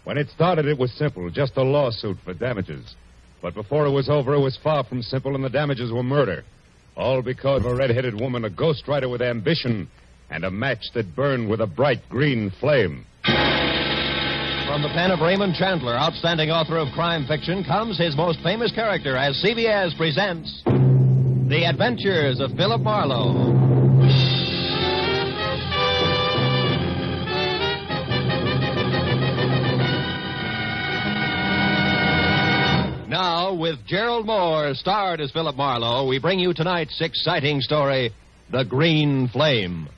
When it started, it was simple, just a lawsuit for damages. But before it was over, it was far from simple, and the damages were murder. All because of a red-headed woman, a ghostwriter with ambition, and a match that burned with a bright green flame. From the pen of Raymond Chandler, outstanding author of crime fiction, comes his most famous character as CBS presents The Adventures of Philip Marlowe. Now, with Gerald Moore starred as Philip Marlowe, we bring you tonight's exciting story, The Green Flame.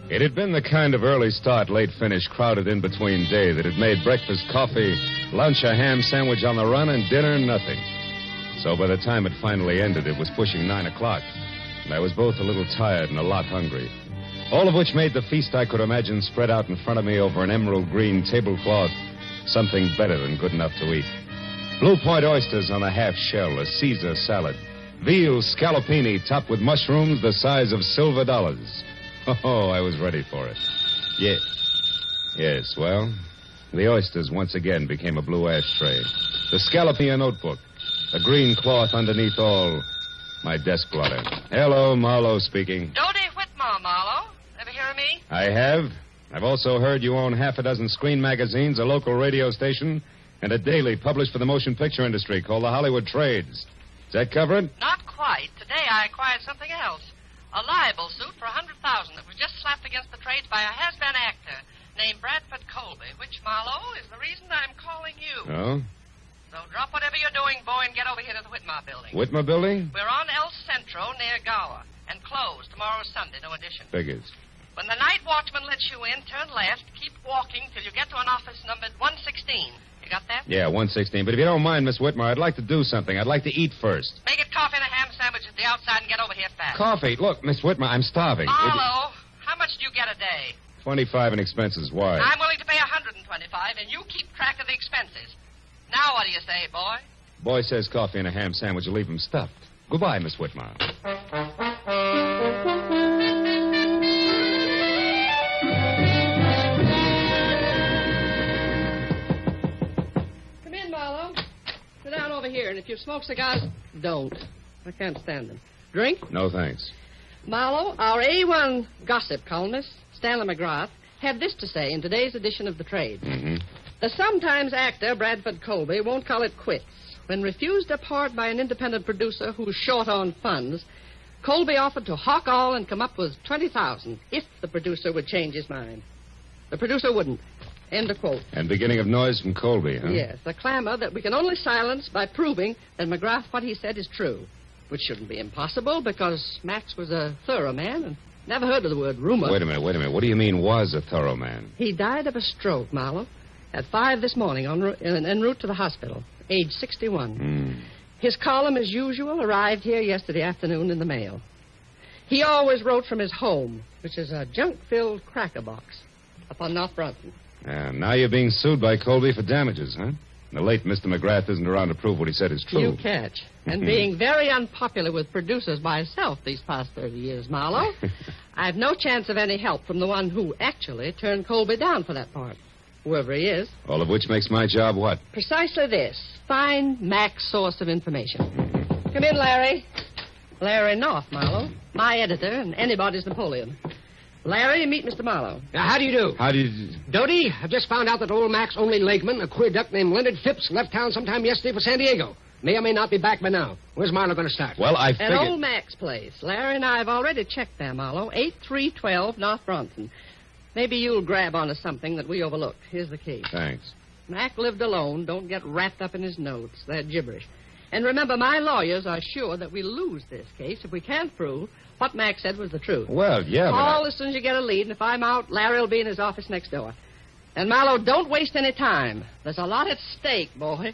It had been the kind of early start, late finish crowded in between day that had made breakfast coffee, lunch a ham sandwich on the run, and dinner nothing. So by the time it finally ended, it was pushing 9 o'clock, and I was both a little tired and a lot hungry. All of which made the feast I could imagine spread out in front of me over an emerald green tablecloth something better than good enough to eat. Blue Point oysters on a half shell, a Caesar salad, veal scallopini topped with mushrooms the size of silver dollars. Oh, I was ready for it. Yes, well, the oysters once again became a blue ashtray. The scallopini a notebook. A green cloth underneath all. My desk blotter. Hello, Marlowe speaking. Dodie Whitmore, Marlowe. Ever hear of me? I have. I've also heard you own half a dozen screen magazines, a local radio station, and a daily published for the motion picture industry called the Hollywood Trades. Does that cover it? Not quite. Today I acquired something else. A libel suit for $100,000 that was just slapped against the trades by a has-been actor named Bradford Colby, which, Marlowe, is the reason I'm calling you. Oh? So drop whatever you're doing, boy, and get over here to the Whitmore building. Whitmore building? We're on El Centro near Gower, and closed tomorrow Sunday, no addition. Figures. When the night watchman lets you in, turn left, keep walking till you get to an office numbered 116. You got that? Yeah, 116. But if you don't mind, Miss Whitmore, I'd like to do something. I'd like to eat first. Make it coffee and a ham sandwich at the outside and get over here fast. Coffee? Look, Miss Whitmore, I'm starving. Marlowe, how much do you get a day? 25 in expenses. Why? I'm willing to pay 125, and you keep track of the expenses. Now what do you say, boy? Boy says coffee and a ham sandwich will leave him stuffed. Goodbye, Miss Whitmore. Come in, Marlowe. Sit down over here, and if you smoke cigars, don't. I can't stand them. Drink? No, thanks. Marlowe, our A1 gossip columnist, Stanley McGrath, had this to say in today's edition of The Trade. Mm-hmm. The sometimes actor Bradford Colby won't call it quits. When refused a part by an independent producer who's short on funds, Colby offered to hawk all and come up with $20,000 if the producer would change his mind. The producer wouldn't. End of quote. And beginning of noise from Colby, huh? Yes, a clamor that we can only silence by proving that McGrath, what he said, is true. Which shouldn't be impossible because Max was a thorough man and never heard of the word rumor. Wait a minute. What do you mean was a thorough man? He died of a stroke, Marlowe, at 5 this morning en route to the hospital, age 61. His column, as usual, arrived here yesterday afternoon in the mail. He always wrote from his home, which is a junk-filled cracker box up on North Bronson. Now you're being sued by Colby for damages, huh? The late Mr. McGrath isn't around to prove what he said is true. You catch. And being very unpopular with producers myself these past 30 years, Marlowe, I've no chance of any help from the one who actually turned Colby down for that part, whoever he is. All of which makes my job what? Precisely this. Find Mac's source of information. Come in, Larry. Larry North, Marlowe. My editor and anybody's Napoleon. Larry, meet Mr. Marlowe. How do you do? How did you... Dodie, I've just found out that old Mac's only legman, a queer duck named Leonard Phipps, left town sometime yesterday for San Diego. May or may not be back by now. Where's Marlowe going to start? Well, I figured... At old Mac's place. Larry and I have already checked there, Marlowe. 8312 North Bronson. Maybe you'll grab onto something that we overlooked. Here's the key. Thanks. Mac lived alone. Don't get wrapped up in his notes. They're gibberish. And remember, my lawyers are sure that we lose this case if we can't prove what Mac said was the truth. Well, yeah, Call as soon as you get a lead, and if I'm out, Larry will be in his office next door. And, Marlowe, don't waste any time. There's a lot at stake, boy.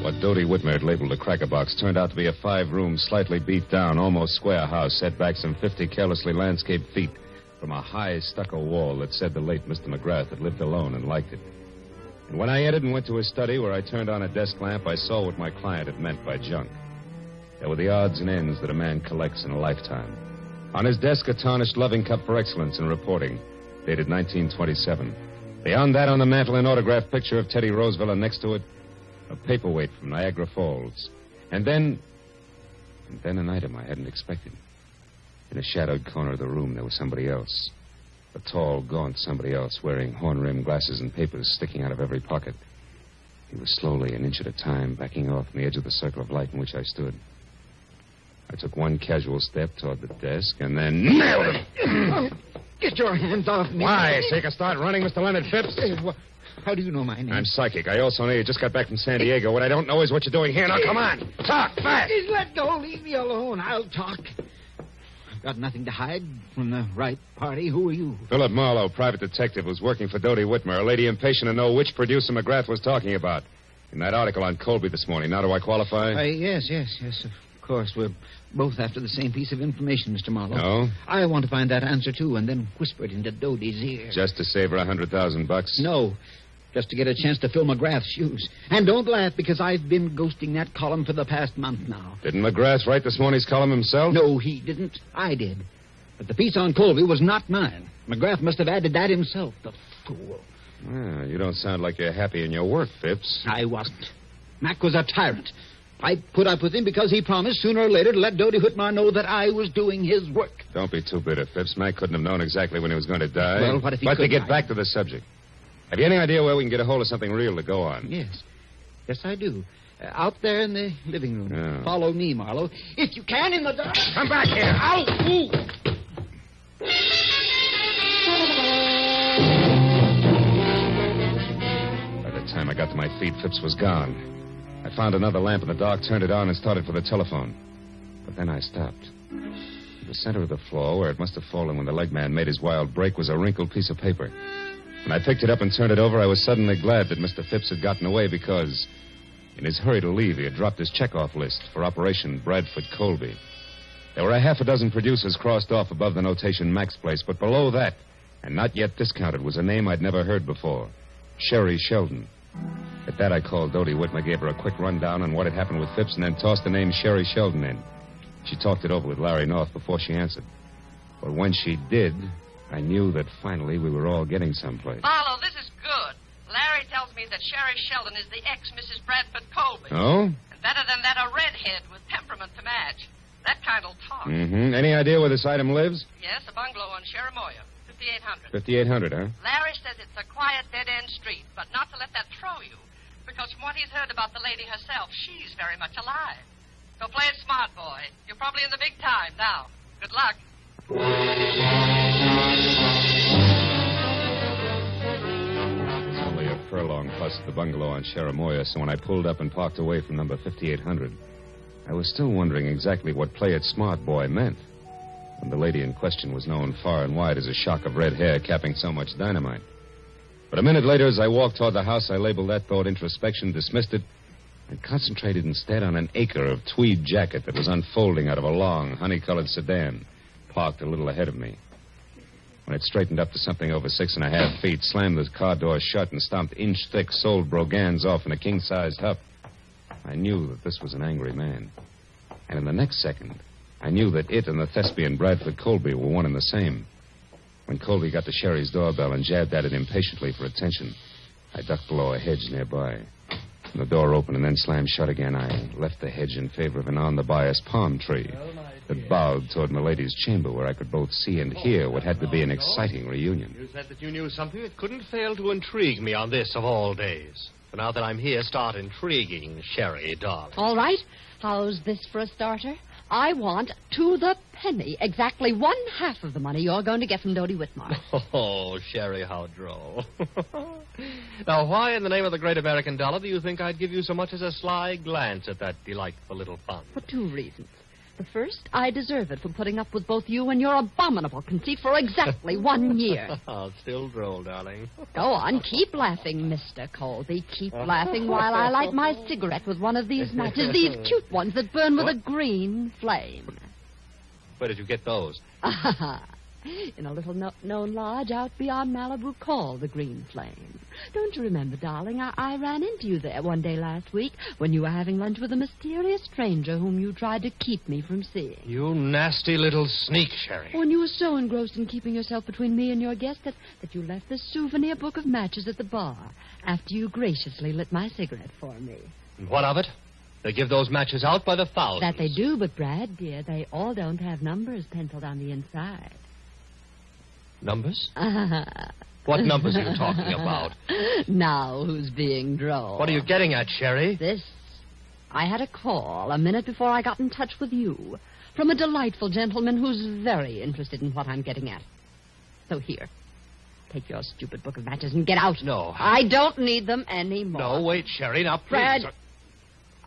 What Dodie Whitmer had labeled a cracker box turned out to be a 5-room, slightly beat-down, almost square house set back some 50 carelessly landscaped feet from a high stucco wall that said the late Mr. McGrath had lived alone and liked it. And when I entered and went to his study where I turned on a desk lamp, I saw what my client had meant by junk. There were the odds and ends that a man collects in a lifetime. On his desk, a tarnished loving cup for excellence in reporting, dated 1927. Beyond that, on the mantel, an autographed picture of Teddy Roosevelt, and next to it, a paperweight from Niagara Falls. And then an item I hadn't expected. In a shadowed corner of the room, there was somebody else. A tall, gaunt somebody else, wearing horn-rimmed glasses and papers sticking out of every pocket. He was slowly, an inch at a time, backing off from the edge of the circle of light in which I stood. I took one casual step toward the desk and then nailed him. Get your hands off me. Why? So you can start running, Mr. Leonard Phipps? How do you know my name? I'm psychic. I also know you just got back from San Diego. What I don't know is what you're doing here. Now, come on. Talk fast. Let go. Leave me alone. I'll talk. I've got nothing to hide from the right party. Who are you? Philip Marlowe, private detective, was working for Dodie Whitmer, a lady impatient to know which producer McGrath was talking about. In that article on Colby this morning. Now, do I qualify? Yes, of course. We're both after the same piece of information, Mr. Marlowe. No? I want to find that answer, too, and then whisper it into Dodie's ear. Just to save her $100,000? No. Just to get a chance to fill McGrath's shoes. And don't laugh, because I've been ghosting that column for the past month now. Didn't McGrath write this morning's column himself? No, he didn't. I did. But the piece on Colby was not mine. McGrath must have added that himself, the fool. Well, you don't sound like you're happy in your work, Phipps. I wasn't. Mac was a tyrant. I put up with him because he promised sooner or later to let Dodie Whitmer know that I was doing his work. Don't be too bitter, Phipps. Mac couldn't have known exactly when he was going to die. Well, what if he But could? to get back to the subject. Have you any idea where we can get a hold of something real to go on? Yes. Yes, I do. Out there in the living room. Yeah. Follow me, Marlowe. If you can, in the dark. Come back here. Ow! Ooh. By the time I got to my feet, Phipps was gone. I found another lamp in the dark, turned it on, and started for the telephone. But then I stopped. In the center of the floor, where it must have fallen when the leg man made his wild break, was a wrinkled piece of paper. When I picked it up and turned it over, I was suddenly glad that Mr. Phipps had gotten away because, in his hurry to leave, he had dropped his checkoff list for Operation Bradford Colby. There were a half a dozen producers crossed off above the notation Mac's Place, but below that, and not yet discounted, was a name I'd never heard before, Sherry Sheldon. At that, I called Dodie Whitmer, gave her a quick rundown on what had happened with Phipps, and then tossed the name Sherry Sheldon in. She talked it over with Larry North before she answered. But when she did, I knew that finally we were all getting someplace. Marlowe, this is good. Larry tells me that Sherry Sheldon is the ex-Mrs. Bradford Colby. Oh? And better than that, a redhead with temperament to match. That kind'll talk. Mm-hmm. Any idea where this item lives? Yes, a bungalow on Cherimoya, 5800. 5800, huh? Larry says it's a quiet, dead-end street, but not to let that throw you. Because from what he's heard about the lady herself, she's very much alive. So play it smart, boy. You're probably in the big time now. Good luck. It's only a furlong plus the bungalow on Cherimoya, so when I pulled up and parked away from number 5800, I was still wondering exactly what play it smart, boy meant. When the lady in question was known far and wide as a shock of red hair capping so much dynamite. But a minute later, as I walked toward the house, I labeled that thought introspection, dismissed it, and concentrated instead on an acre of tweed jacket that was unfolding out of a long, honey-colored sedan, parked a little ahead of me. When it straightened up to something over 6.5 feet, slammed the car door shut, and stomped inch-thick soled brogans off in a king-sized huff, I knew that this was an angry man. And in the next second, I knew that it and the thespian Bradford Colby were one and the same. When Colby got to Sherry's doorbell and jabbed at it impatiently for attention, I ducked below a hedge nearby. When the door opened and then slammed shut again, I left the hedge in favor of an on-the-bias palm tree that bowed toward Milady's chamber, where I could both see and hear what had to be an exciting reunion. You said that you knew something that couldn't fail to intrigue me on this of all days. So now that I'm here, start intriguing, Sherry, darling. All right. How's this for a starter? I want, to the penny, exactly 1/2 of the money you're going to get from Dodie Whitmer. Oh, Sherry, how droll. Now, why in the name of the great American dollar do you think I'd give you so much as a sly glance at that delightful little fund? For 2 reasons. The first, I deserve it for putting up with both you and your abominable conceit for exactly 1 year. Oh, still droll, darling. Go on, keep laughing, Mr. Colby. Keep laughing while I light my cigarette with one of these matches, these cute ones that burn with a green flame. Where did you get those? In a little known lodge out beyond Malibu called the Green Flame. Don't you remember, darling? I ran into you there one day last week when you were having lunch with a mysterious stranger whom you tried to keep me from seeing. You nasty little sneak, Sherry. When you were so engrossed in keeping yourself between me and your guest that you left this souvenir book of matches at the bar after you graciously lit my cigarette for me. And what of it? They give those matches out by the thousands. That they do, but, Brad, dear, they all don't have numbers penciled on the inside. Numbers? What numbers are you talking about? Now who's being droll? What are you getting at, Sherry? This. I had a call a minute before I got in touch with you from a delightful gentleman who's very interested in what I'm getting at. So here, take your stupid book of matches and get out. No. I don't need them anymore. No, wait, Sherry, now please. Brad,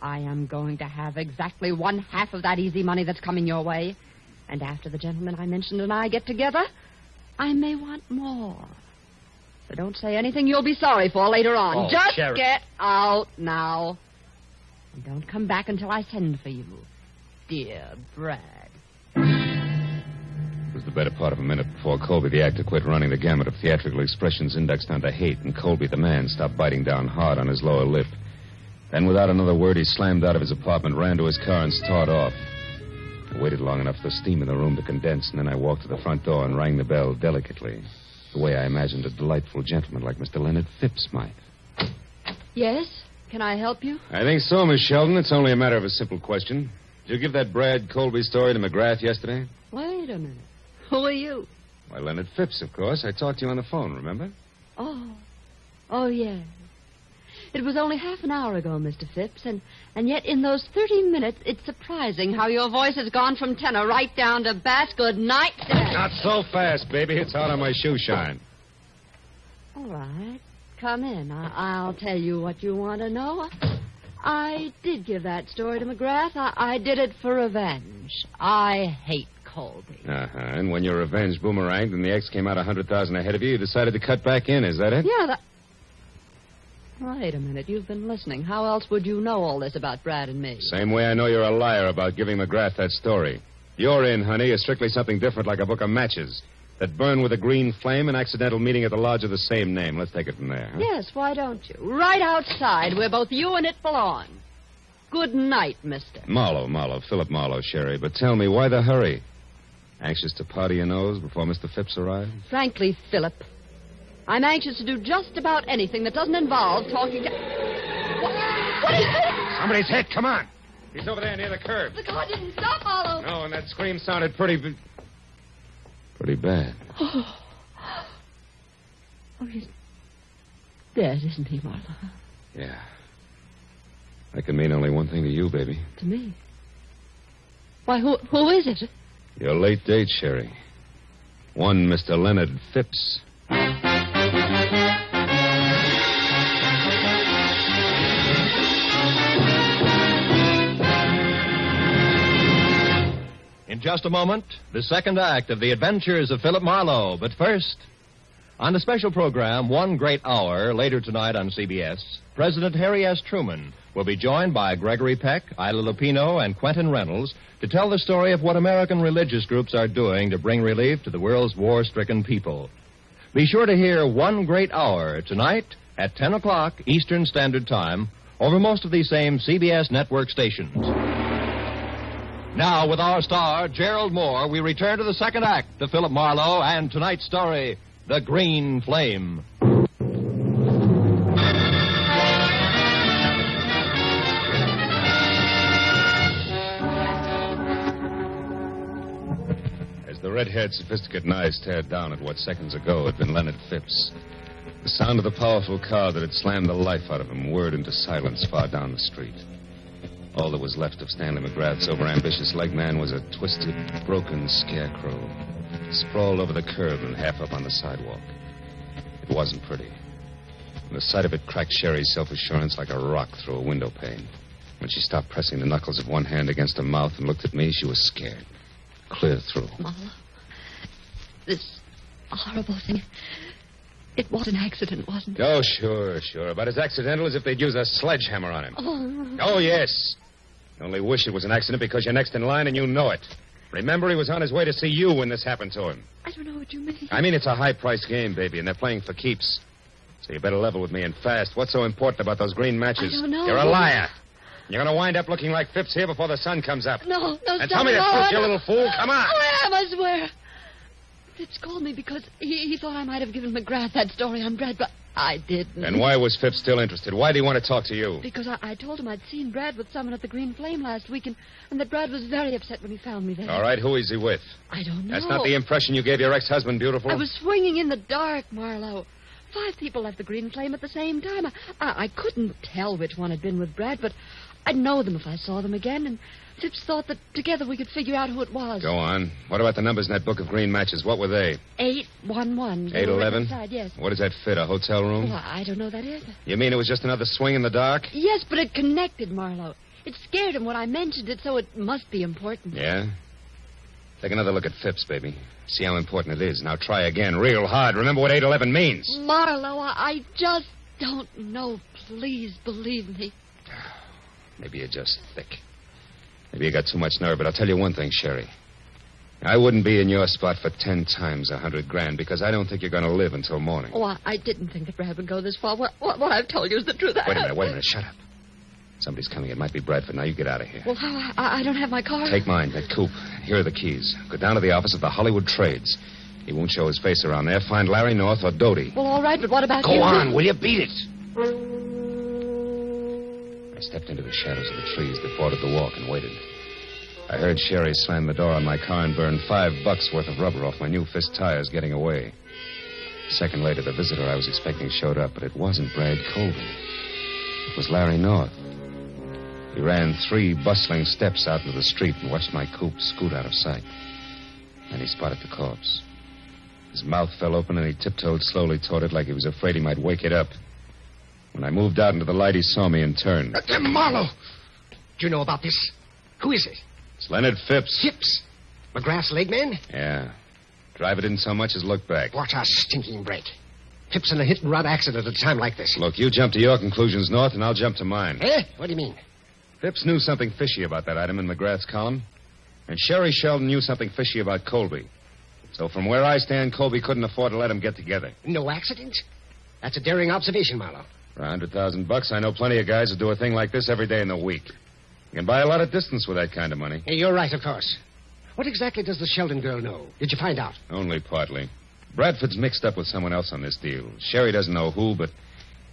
I am going to have exactly 1/2 of that easy money that's coming your way. And after the gentleman I mentioned and I get together, I may want more. So don't say anything you'll be sorry for later on. Oh, Just Sherry. get out now. And don't come back until I send for you. Dear Brad. It was the better part of a minute before Colby, the actor, quit running the gamut of theatrical expressions indexed onto hate, and Colby, the man, stopped biting down hard on his lower lip. Then, without another word, he slammed out of his apartment, ran to his car, and started off. I waited long enough for the steam in the room to condense, and then I walked to the front door and rang the bell delicately, the way I imagined a delightful gentleman like Mr. Leonard Phipps might. Yes? Can I help you? I think so, Miss Sheldon. It's only a matter of a simple question. Did you give that Brad Colby story to McGrath yesterday? Wait a minute. Who are you? Why, Leonard Phipps, of course. I talked to you on the phone, remember? Oh, yes. It was only half an hour ago, Mr. Phipps, and yet in those 30 minutes, it's surprising how your voice has gone from tenor right down to bass. Good night, Dad. Not so fast, baby. It's out on my shoe shine. All right. Come in. I'll tell you what you want to know. I did give that story to McGrath. I did it for revenge. I hate Colby. Uh-huh. And when your revenge boomeranged and the X came out 100,000 ahead of you, you decided to cut back in. Is that it? Yeah, Wait a minute. You've been listening. How else would you know all this about Brad and me? Same way I know you're a liar about giving McGrath that story. Your in, honey, is strictly something different, like a book of matches that burn with a green flame, an accidental meeting at the lodge of the same name. Let's take it from there. Huh? Yes, why don't you? Right outside, where both you and it belong. Good night, mister. Marlowe, Philip Marlowe, Sherry. But tell me, why the hurry? Anxious to powder your nose before Mr. Phipps arrives? Frankly, Philip, I'm anxious to do just about anything that doesn't involve talking to... What is it? Somebody's hit. Come on. He's over there near the curb. The car didn't stop, Marlowe. No, and that scream sounded pretty bad. Oh, he's dead, isn't he, Marlowe? Yeah. That can mean only one thing to you, baby. To me? Why, who is it? Your late date, Sherry. One Mr. Leonard Phipps. In just a moment, the second act of The Adventures of Philip Marlowe. But first, on the special program, One Great Hour, later tonight on CBS, President Harry S. Truman will be joined by Gregory Peck, Ila Lupino, and Quentin Reynolds to tell the story of what American religious groups are doing to bring relief to the world's war-stricken people. Be sure to hear One Great Hour tonight at 10 o'clock Eastern Standard Time over most of these same CBS network stations. Now, with our star, Gerald Moore, we return to the second act of Philip Marlowe and tonight's story, The Green Flame. As the red-haired, sophisticated eyes stared down at what seconds ago had been Leonard Phipps, the sound of the powerful car that had slammed the life out of him whirred into silence far down the street. All that was left of Stanley McGrath's overambitious leg man was a twisted, broken scarecrow, sprawled over the curb and half up on the sidewalk. It wasn't pretty. And the sight of it cracked Sherry's self-assurance like a rock through a window pane. When she stopped pressing the knuckles of one hand against her mouth and looked at me, she was scared. Clear through. Marlowe, this horrible thing, it was an accident, wasn't it? Oh, sure. About as accidental as if they'd use a sledgehammer on him. Oh, yes. I only wish it was an accident because you're next in line and you know it. Remember, he was on his way to see you when this happened to him. I don't know what you mean. I mean, it's a high-priced game, baby, and they're playing for keeps. So you better level with me and fast. What's so important about those green matches? I don't know. You're a liar. You're going to wind up looking like Phipps here before the sun comes up. No, And stop tell me it. the No, truth, I you don't- little fool. Come on. I am, I swear. Phipps called me because he thought I might have given McGrath that story on Brad, but I didn't. And why was Phipps still interested? Why did he want to talk to you? Because I told him I'd seen Brad with someone at the Green Flame last week, and that Brad was very upset when he found me there. All right, who is he with? I don't know. That's not the impression you gave your ex-husband, beautiful. I was swinging in the dark, Marlowe. 5 people left the Green Flame at the same time. I couldn't tell which one had been with Brad, but I'd know them if I saw them again, and Phipps thought that together we could figure out who it was. Go on. What about the numbers in that book of green matches? What were they? 811. 811? Yes. What does that fit, a hotel room? Well, I don't know that either. You mean it was just another swing in the dark? Yes, but it connected, Marlowe. It scared him when I mentioned it, so it must be important. Yeah? Take another look at Phipps, baby. See how important it is. Now try again, real hard. Remember what 811 means. Marlowe, I just don't know. Please believe me. Maybe you're just thick. Maybe you got too much nerve, but I'll tell you one thing, Sherry. I wouldn't be in your spot for 10 times $100,000 because I don't think you're going to live until morning. Oh, I didn't think that Brad would go this far. What I've told you is the truth. Wait a minute. Shut up. Somebody's coming. It might be Bradford. Now you get out of here. Well, I don't have my car. Take mine, that coupe. Here are the keys. Go down to the office of the Hollywood Trades. He won't show his face around there. Find Larry North or Doty. Well, all right, but what about Go you? on, will you? Beat it. I stepped into the shadows of the trees that bordered the walk and waited. I heard Sherry slam the door on my car and burn $5 worth of rubber off my new Fist tires getting away. A second later, the visitor I was expecting showed up, but it wasn't Brad Colby. It was Larry North. He ran 3 bustling steps out into the street and watched my coupe scoot out of sight. Then he spotted the corpse. His mouth fell open and he tiptoed slowly toward it like he was afraid he might wake it up. When I moved out into the light, he saw me and turned. Marlowe! Do you know about this? Who is it? It's Leonard Phipps. Phipps? McGrath's leg man? Yeah. Driver didn't so much as look back. What a stinking break. Phipps in a hit-and-run accident at a time like this. Look, you jump to your conclusions, North, and I'll jump to mine. Eh? What do you mean? Phipps knew something fishy about that item in McGrath's column. And Sherry Sheldon knew something fishy about Colby. So from where I stand, Colby couldn't afford to let them get together. No accident? That's a daring observation, Marlowe. For $100,000, I know plenty of guys who do a thing like this every day in the week. You can buy a lot of distance with that kind of money. Hey, you're right, of course. What exactly does the Sheldon girl know? Did you find out? Only partly. Bradford's mixed up with someone else on this deal. Sherry doesn't know who, but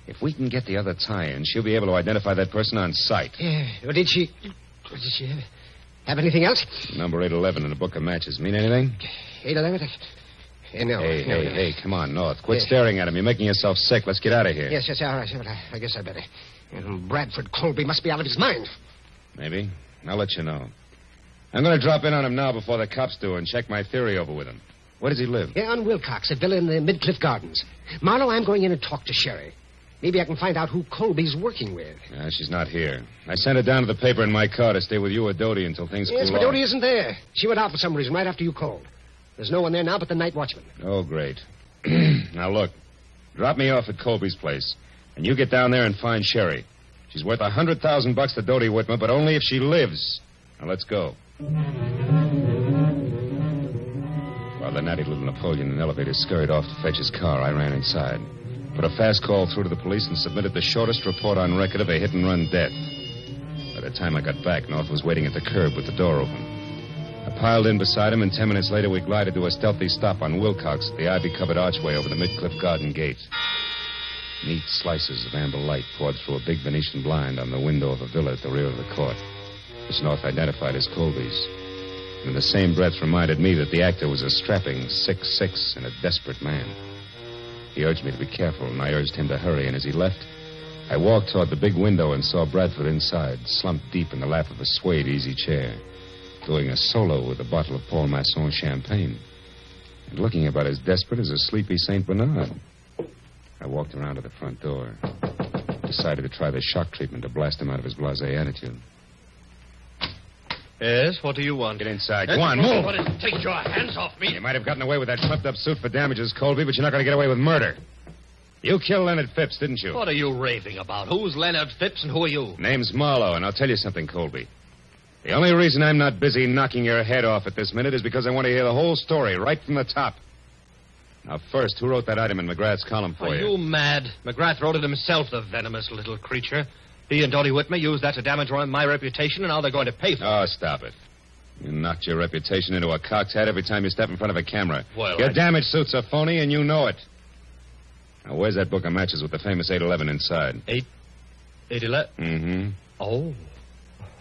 if we can get the other tie-in, she'll be able to identify that person on sight. Yeah. Well, did she have anything else? Number 811 in the book of matches. Mean anything? 811? No. Hey, come on, North. Quit staring at him. You're making yourself sick. Let's get out of here. Yes, all right. Well, I guess I better. Bradford Colby must be out of his mind. Maybe. I'll let you know. I'm going to drop in on him now before the cops do and check my theory over with him. Where does he live? Yeah, on Wilcox, a villa in the Midcliff Gardens. Marlowe, I'm going in and talk to Sherry. Maybe I can find out who Colby's working with. She's not here. I sent her down to the paper in my car to stay with you or Doty until things cool off. Yes, but Doty isn't there. She went out for some reason right after you called. There's no one there now but the night watchman. Oh, great. Now, look. Drop me off at Colby's place, and you get down there and find Sherry. She's worth $100,000 to Doty Whitmer, but only if she lives. Now, let's go. While the natty little Napoleon in elevator scurried off to fetch his car, I ran inside. Put a fast call through to the police and submitted the shortest report on record of a hit-and-run death. By the time I got back, North was waiting at the curb with the door open. I piled in beside him, and 10 minutes later we glided to a stealthy stop on Wilcox at the ivy-covered archway over the Midcliff Garden gate. Neat slices of amber light poured through a big Venetian blind on the window of a villa at the rear of the court, which North identified as Colby's. And in the same breath reminded me that the actor was a strapping 6'6" and a desperate man. He urged me to be careful, and I urged him to hurry, and as he left, I walked toward the big window and saw Bradford inside, slumped deep in the lap of a suede easy chair, doing a solo with a bottle of Paul Masson champagne, and looking about as desperate as a sleepy St. Bernard. I walked around to the front door, decided to try the shock treatment to blast him out of his blasé attitude. Yes, what do you want? Get inside. Go on, move. Take your hands off me. You might have gotten away with that puffed-up suit for damages, Colby, but you're not going to get away with murder. You killed Leonard Phipps, didn't you? What are you raving about? Who's Leonard Phipps and who are you? Name's Marlowe, and I'll tell you something, Colby. The only reason I'm not busy knocking your head off at this minute is because I want to hear the whole story right from the top. Now, first, who wrote that item in McGrath's column for Are you mad? McGrath wrote it himself, the venomous little creature. He and Dodie Whitmer used that to damage my reputation, and now they're going to pay for it. Oh, stop it. You knocked your reputation into a cock's head every time you step in front of a camera. Well, Your damage suit's a phony, and you know it. Now, where's that book of matches with the famous 811 inside? 811? Mm-hmm.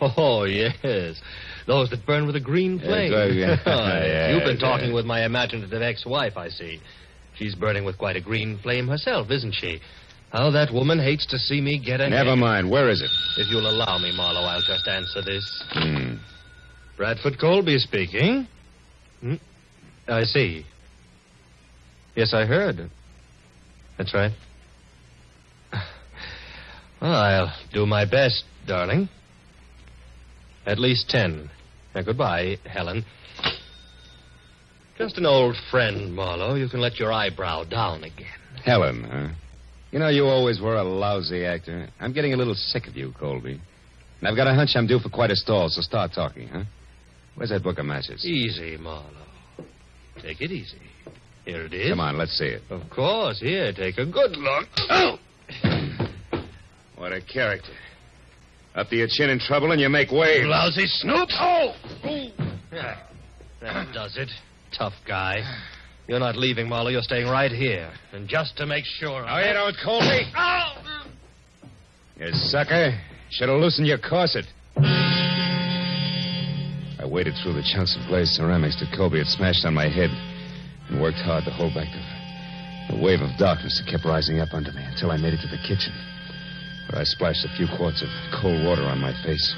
Oh, yes. Those that burn with a green flame. Yeah, You've been talking with my imaginative ex-wife, I see. She's burning with quite a green flame herself, isn't she? How that woman hates to see me get ahead. Never mind. Where is it? If you'll allow me, Marlowe, I'll just answer this. Bradford Colby speaking. I see. Yes, I heard. That's right. Well, I'll do my best, darling. At least 10. Now, goodbye, Helen. Just an old friend, Marlowe. You can let your eyebrow down again. Helen, huh? You know, you always were a lousy actor. I'm getting a little sick of you, Colby. And I've got a hunch I'm due for quite a stall, so start talking, huh? Where's that book of matches? Easy, Marlowe. Take it easy. Here it is. Come on, let's see it. Of course. Here, take a good look. Oh! What a character. Up to your chin in trouble and you make waves. Lousy snoop. Oh! Yeah, that does it. Tough guy. You're not leaving, Marlowe. You're staying right here. And just to make sure... Oh, you don't, Colby. Oh! You sucker. Should have loosened your corset. I waded through the chunks of glazed ceramics that Colby had smashed on my head and worked hard to hold back the wave of darkness that kept rising up under me until I made it to the kitchen, where I splashed a few quarts of cold water on my face.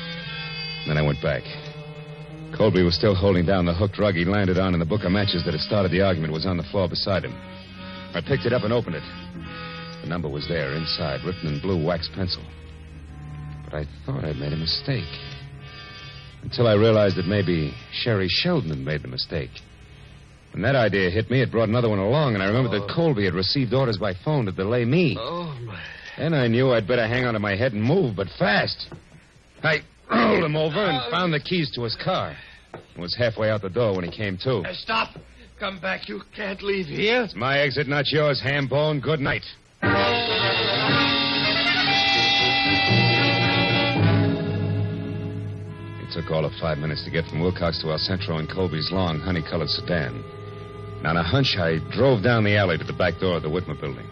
Then I went back. Colby was still holding down the hooked rug he landed on, and the book of matches that had started the argument was on the floor beside him. I picked it up and opened it. The number was there, inside, written in blue wax pencil. But I thought I'd made a mistake. Until I realized that maybe Sherry Sheldon had made the mistake. When that idea hit me, it brought another one along, and I remembered that Colby had received orders by phone to delay me. Oh, my... Then I knew I'd better hang onto my head and move, but fast. I rolled him over and found the keys to his car. I was halfway out the door when he came to. Stop. Come back. You can't leave here. It's my exit, not yours, ham-bone. Good night. It took all of 5 minutes to get from Wilcox to El Centro in Colby's long, honey-colored sedan. And on a hunch, I drove down the alley to the back door of the Whitmer building.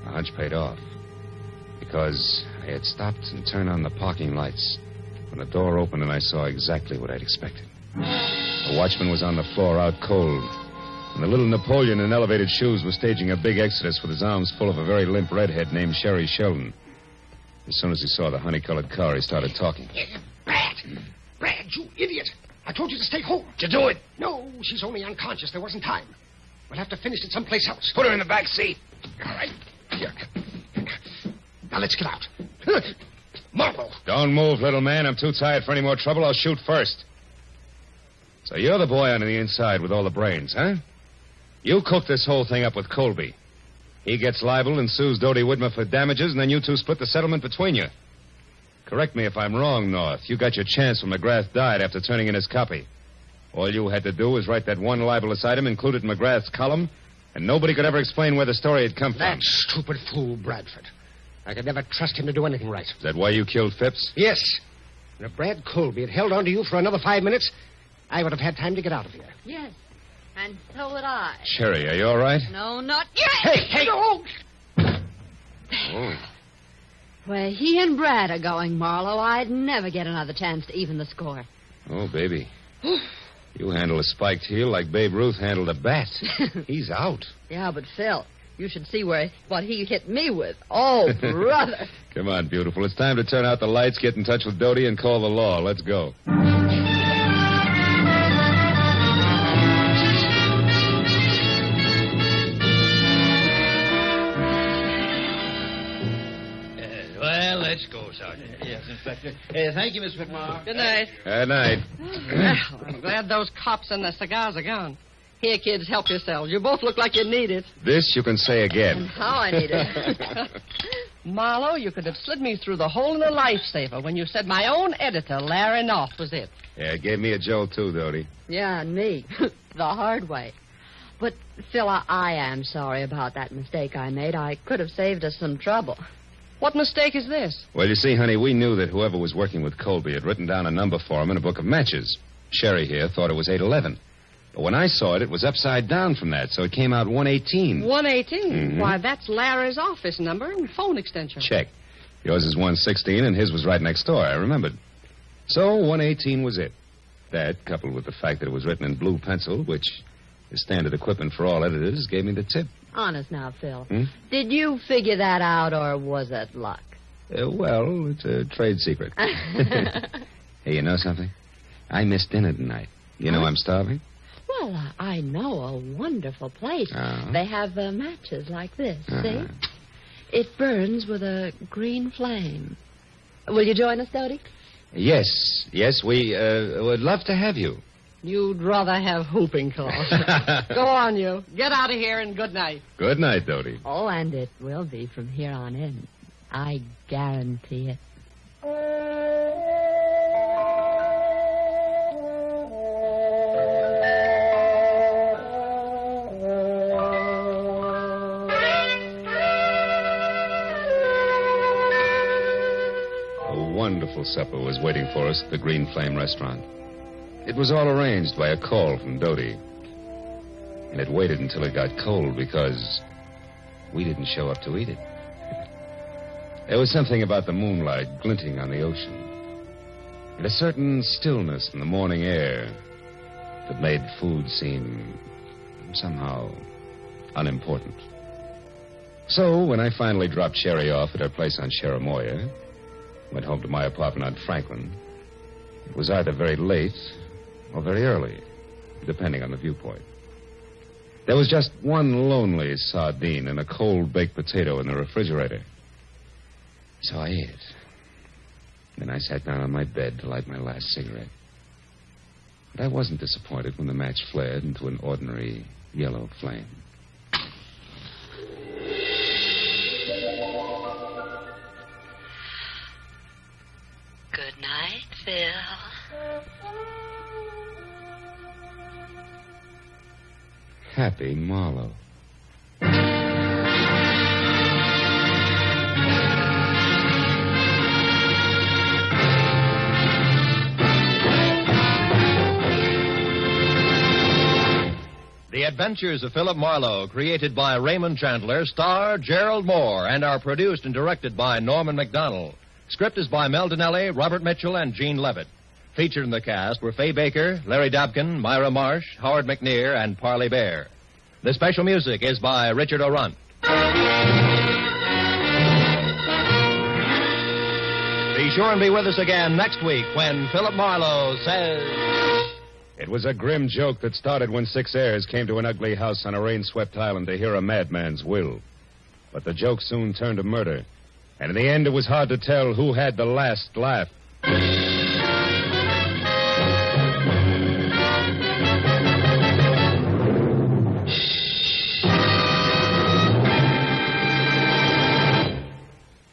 The hunch paid off. Because I had stopped and turned on the parking lights when the door opened and I saw exactly what I'd expected. The watchman was on the floor out cold, and the little Napoleon in elevated shoes was staging a big exodus with his arms full of a very limp redhead named Sherry Sheldon. As soon as he saw the honey-colored car, he started talking. Brad, you idiot. I told you to stay home. Did you do it? No, she's only unconscious. There wasn't time. We'll have to finish it someplace else. Put her in the back seat. All right. Here. Now, let's get out. Marlowe. Don't move, little man. I'm too tired for any more trouble. I'll shoot first. So you're the boy on the inside with all the brains, huh? You cooked this whole thing up with Colby. He gets libeled and sues Dodie Whitmer for damages, and then you two split the settlement between you. Correct me if I'm wrong, North. You got your chance when McGrath died after turning in his copy. All you had to do was write that one libelous item, include it in McGrath's column, and nobody could ever explain where the story had come from. That stupid fool, Bradford. I could never trust him to do anything right. Is that why you killed Phipps? Yes. And if Brad Colby had held on to you for another 5 minutes, I would have had time to get out of here. Yes, and so would I. Sherry, are you all right? No, not yet. Hey! No. Oh. Where he and Brad are going, Marlowe, I'd never get another chance to even the score. Oh, baby. You handle a spiked heel like Babe Ruth handled a bat. He's out. Yeah, but Phil, you should see what he hit me with. Oh, brother. Come on, beautiful. It's time to turn out the lights, get in touch with Dodie, and call the law. Let's go. Well, let's go, Sergeant. Yes, Inspector. Thank you, Miss McMahon. Good night. Good night. Well, I'm glad those cops and the cigars are gone. Here, kids, help yourselves. You both look like you need it. This you can say again. And how I need it. Marlowe, you could have slid me through the hole in the lifesaver when you said my own editor, Larry North, was it. Yeah, it gave me a jolt, too, Dodie. Yeah, and me. The hard way. But, Phil, I am sorry about that mistake I made. I could have saved us some trouble. What mistake is this? Well, you see, honey, we knew that whoever was working with Colby had written down a number for him in a book of matches. Sherry here thought it was 811. But when I saw it, it was upside down from that, so it came out 118. 118? Mm-hmm. Why, that's Larry's office number and phone extension. Check. Yours is 116, and his was right next door. I remembered. So 118 was it. That, coupled with the fact that it was written in blue pencil, which is standard equipment for all editors, gave me the tip. Honest now, Phil. Did you figure that out, or was it luck? Well, it's a trade secret. Hey, you know something? I missed dinner tonight. You know I'm starving? Well, I know a wonderful place. They have matches like this, see? It burns with a green flame. Will you join us, Dodie? Yes, we would love to have you. You'd rather have whooping cough. Go on, you. Get out of here and good night. Good night, Dodie. Oh, and it will be from here on in. I guarantee it. A wonderful supper was waiting for us at the Green Flame restaurant. It was all arranged by a call from Dodie. And it waited until it got cold because we didn't show up to eat it. There was something about the moonlight glinting on the ocean, and a certain stillness in the morning air that made food seem somehow unimportant. So when I finally dropped Sherry off at her place on Cherimoya, went home to my apartment on Franklin, it was either very late or very early, depending on the viewpoint. There was just one lonely sardine and a cold baked potato in the refrigerator. So I ate. Then I sat down on my bed to light my last cigarette. But I wasn't disappointed when the match flared into an ordinary yellow flame. Good night, Phil. Happy Marlowe. The Adventures of Philip Marlowe, created by Raymond Chandler, star Gerald Moore, and are produced and directed by Norman MacDonald. Script is by Mel Donnelly, Robert Mitchell, and Gene Levitt. Featured in the cast were Fay Baker, Larry Dobkin, Myra Marsh, Howard McNear, and Parley Bear. The special music is by Richard O'Runt. Be sure and be with us again next week when Philip Marlowe says... It was a grim joke that started when 6 heirs came to an ugly house on a rain-swept island to hear a madman's will. But the joke soon turned to murder, and in the end it was hard to tell who had the last laugh.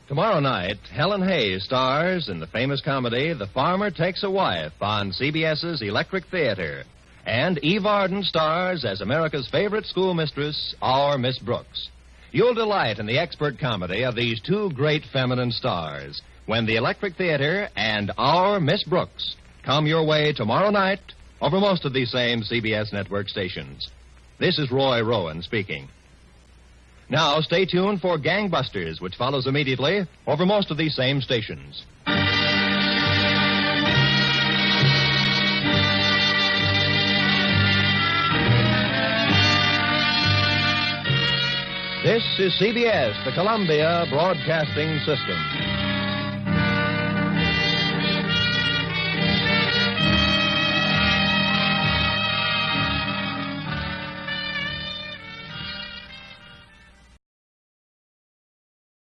Tomorrow night, Helen Hayes stars in the famous comedy The Farmer Takes a Wife on CBS's Electric Theater. And Eve Arden stars as America's favorite schoolmistress, Our Miss Brooks. You'll delight in the expert comedy of these two great feminine stars when the Electric Theater and Our Miss Brooks come your way tomorrow night over most of these same CBS network stations. This is Roy Rowan speaking. Now, stay tuned for Gangbusters, which follows immediately over most of these same stations. This is CBS, the Columbia Broadcasting System.